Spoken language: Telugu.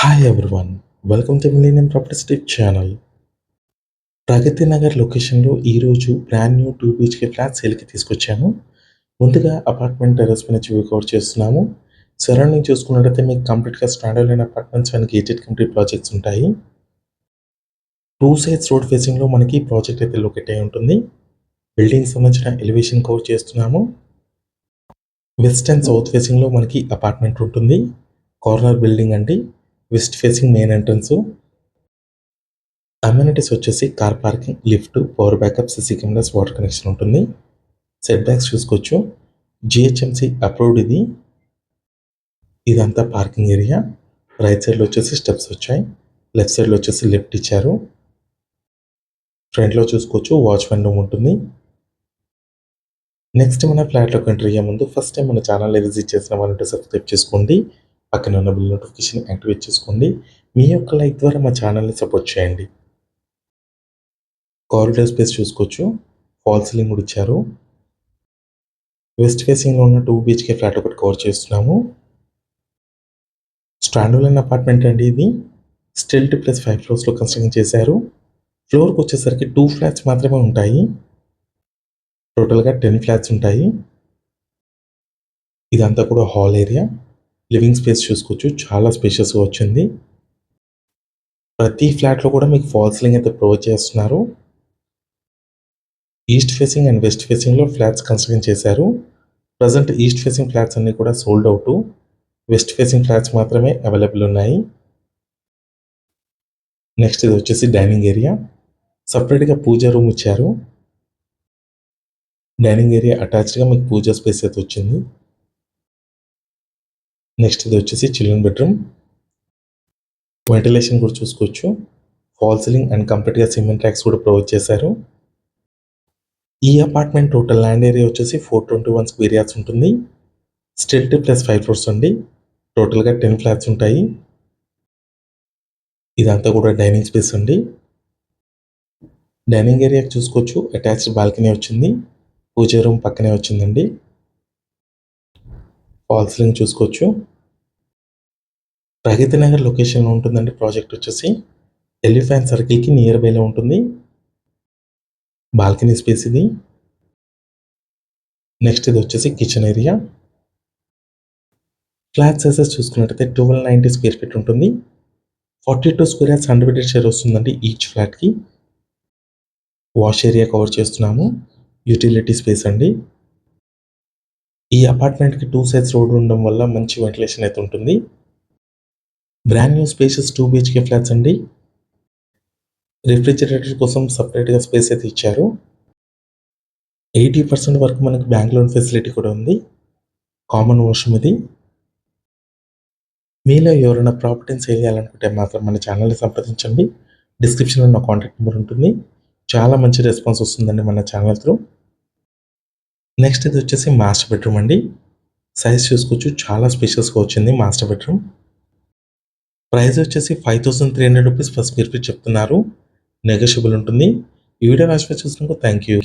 Hi everyone, welcome to millennium properties tip channel. Pragathi Nagar లొకేషన్లో ఈరోజు బ్రాండ్ న్యూ 2 BHK ఫ్లాట్ సేల్కి తీసుకొచ్చాము. ముందుగా అపార్ట్మెంట్ టెర్రస్ పై నుంచి వ్యూ కవర్ చేస్తున్నాము. సరౌండింగ్ చూసుకున్నట్లయితే మీకు కంప్లీట్గా స్టాండర్డ్ అయిన apartments and gated community projects ఉంటాయి. 2 సైడ్స్ రోడ్ ఫేసింగ్లో మనకి ప్రాజెక్ట్ అయితే లొకేట్ అయి ఉంటుంది. బిల్డింగ్ సంబంధించిన ఎలివేషన్ కవర్ చేస్తున్నాము. వెస్ట్ అండ్ సౌత్ ఫేసింగ్లో మనకి అపార్ట్మెంట్ ఉంటుంది. కార్నర్ బిల్డింగ్ అండి. West facing main entrance. Amenities వచ్చేసి car parking, lift, power backup, CC cameras, water connection ఉంటుంది. సెట్ బ్యాక్స్ చూసుకోవచ్చు. జిహెచ్ఎంసి అప్రూవ్డ్ ఇది. ఇదంతా పార్కింగ్ ఏరియా. రైట్ సైడ్లో వచ్చేసి స్టెప్స్ వచ్చాయి. లెఫ్ట్ సైడ్లో వచ్చేసి లిఫ్ట్ ఇచ్చారు. ఫ్రంట్లో చూసుకోవచ్చు వాచ్మెన్ రూమ్ ఉంటుంది. నెక్స్ట్ మన ఫ్లాట్లోకి ఎంటర్ అయ్యే ముందు ఫస్ట్ టైం మన ఛానల్ని విజిట్ చేసిన వాళ్ళంటే సబ్స్క్రైబ్ చేసుకోండి. పక్కన ఉన్న బిల్ నోటిఫికేషన్ యాక్టివేట్ చేసుకోండి. మీ యొక్క లైక్ ద్వారా మా ఛానల్ని సపోర్ట్ చేయండి. కారిడార్ స్పేస్ చూసుకోవచ్చు. ఫాల్ సీలింగ్ కూడా ఇచ్చారు. వెస్ట్ ఫేసింగ్లో ఉన్న 2 BHK ఫ్లాట్ ఒకటి కవర్ చేస్తున్నాము. స్టాండర్డ్ అపార్ట్మెంట్ అండి ఇది. స్టిల్ట్ ప్లస్ 5 ఫ్లోర్స్లో కన్స్ట్రక్షన్ చేశారు. ఫ్లోర్కి వచ్చేసరికి 2 ఫ్లాట్స్ మాత్రమే ఉంటాయి. టోటల్గా 10 ఫ్లాట్స్ ఉంటాయి. ఇదంతా కూడా హాల్ ఏరియా. లివింగ్ స్పేస్ చూసుకోవచ్చు, చాలా స్పేషియస్గా వచ్చింది. ప్రతి ఫ్లాట్లో కూడా మీకు ఫాల్ సీలింగ్ అయితే ప్రొవైడ్ చేస్తున్నారు. ఈస్ట్ ఫేసింగ్ అండ్ వెస్ట్ ఫేసింగ్లో ఫ్లాట్స్ కన్స్ట్రక్షన్ చేశారు. ప్రజెంట్ ఈస్ట్ ఫేసింగ్ ఫ్లాట్స్ అన్నీ కూడా sold out. West facing flats మాత్రమే అవైలబుల్ ఉన్నాయి. నెక్స్ట్ ఇది వచ్చేసి డైనింగ్ ఏరియా. సపరేట్గా పూజా రూమ్ ఇచ్చారు. డైనింగ్ ఏరియా అటాచ్డ్గా మీకు పూజా స్పేస్ అయితే వచ్చింది. నెక్స్ట్ ఇది వచ్చేసి చిల్డ్రన్ బెడ్రూమ్. వెంటిలేషన్ కూడా చూసుకోవచ్చు. ఫాల్ సీలింగ్ అండ్ కంప్లీట్గా సిమెంట్ ట్రాక్స్ కూడా ప్రొవైడ్ చేశారు. ఈ అపార్ట్మెంట్ టోటల్ ల్యాండ్ ఏరియా వచ్చేసి 421 స్క్వేర్ యార్డ్స్ ఉంటుంది. స్టిల్ట్ ప్లస్ 5 ఫ్లోర్స్ అండి. టోటల్గా 10 ఫ్లాట్స్ ఉంటాయి. ఇదంతా కూడా డైనింగ్ స్పేస్ అండి. డైనింగ్ ఏరియా చూసుకోవచ్చు, అటాచ్డ్ బాల్కనీ వచ్చింది. పూజా రూమ్ పక్కనే వచ్చిందండి. ఫాల్ సీలింగ్ చూసుకోవచ్చు. ప్రగతి నగర్ లొకేషన్లో ఉంటుందండి. ప్రాజెక్ట్ వచ్చేసి ఎలిఫెంట్ సర్కిల్కి నియర్ బైలో ఉంటుంది. బాల్కనీ స్పేస్ ఇది. నెక్స్ట్ ఇది వచ్చేసి కిచెన్ ఏరియా. ఫ్లాట్ సైజెస్ చూసుకున్నట్టయితే 1290 స్క్వేర్ ఫీట్ ఉంటుంది. 42 స్క్వేర్ యార్డ్స్ 100 షేర్ వస్తుందండి ఈచ్ ఫ్లాట్కి. వాష్ ఏరియా కవర్ చేస్తున్నాము. యూటిలిటీ స్పేస్ అండి. ఈ అపార్ట్మెంట్కి 2 సైడ్స్ రోడ్ ఉండడం వల్ల మంచి వెంటిలేషన్ అయితే ఉంటుంది. Brand new spaces 2 BHK flats అండి. రిఫ్రిజిరేటర్ కోసం సపరేట్గా స్పేస్ అయితే ఇచ్చారు. 80% వరకు మనకి బ్యాంక్ లోన్ ఫెసిలిటీ కూడా ఉంది. కామన్ వాష్రూమ్ ఇది. మీలో ఎవరైనా ప్రాపర్టీని సేల్ చేయాలనుకుంటే మాత్రం మన ఛానల్ని సంప్రదించండి. డిస్క్రిప్షన్లో నా కాంటాక్ట్ నెంబర్ ఉంటుంది. చాలా మంచి రెస్పాన్స్ వస్తుందండి మన ఛానల్ త్రూ. నెక్స్ట్ ఇది వచ్చేసి మాస్టర్ బెడ్రూమ్ అండి. సైజ్ చూసుకోవచ్చు, చాలా స్పేషియస్గా వచ్చింది మాస్టర్ బెడ్రూమ్. ప్రైస్ వచ్చేసి 5300 రూపీస్ పర్ స్క్వేర్ ఫీట్ చెప్తున్నారు. నెగోషియబుల్ ఉంటుంది. ఈ వీడియో చూసినందుకు థ్యాంక్ యూ.